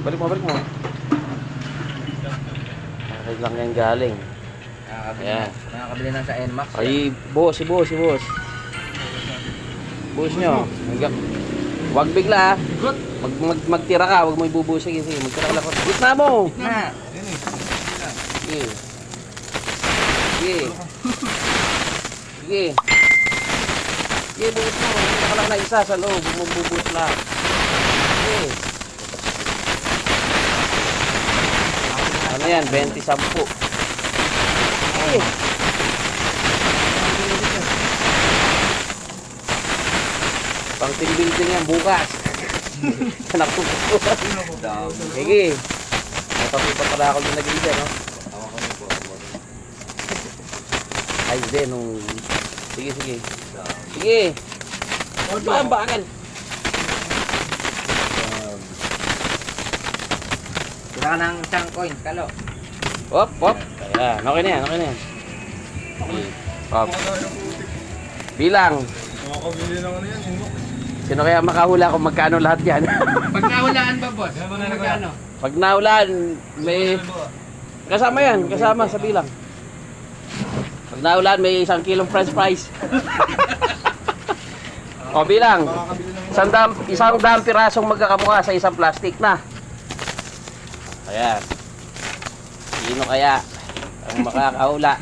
Balik mo, balik mo. Ay lang yan galing. Ayan. Nakakabili na sa NMAX. Ay, boss, si boss, si boss. Boss nyo. Huwag bigla ah. Magtira ka, huwag mo ibubusin. Sige, magtira ka lang. Gitna mo! Na! Sige. Sige. Sige. Sige, buhos mo. Magtira ka lang na isa sa loob. Huwag mo bubuhos lang. Sige. Ano yan? 20-10. Sige. Pang team building yan bukas. Anak ko. Sige. Natapipat pala ako yung nag-iisa, no? Ay, hindi. Nung... Sige, sige. Sige. Bahan. Tira ka ng isang coin, kalo. Hop, hop. Ayan. Okay na yan, okay na yan. Sige. Hop. Bilang. Makakabili ng ano yan, sinok. Sino kaya makahula kung magkano lahat yan? Pag nahulaan ba, boss? Magkano? Pag nahulaan, may... Kasama yan, kasama sa bilang. Pag nahulaan, may 1 kilong french fries. O bilang, isang daang pirasong magkakamukha sa isang plastic na. Ayan. Sino kaya ang makakahula?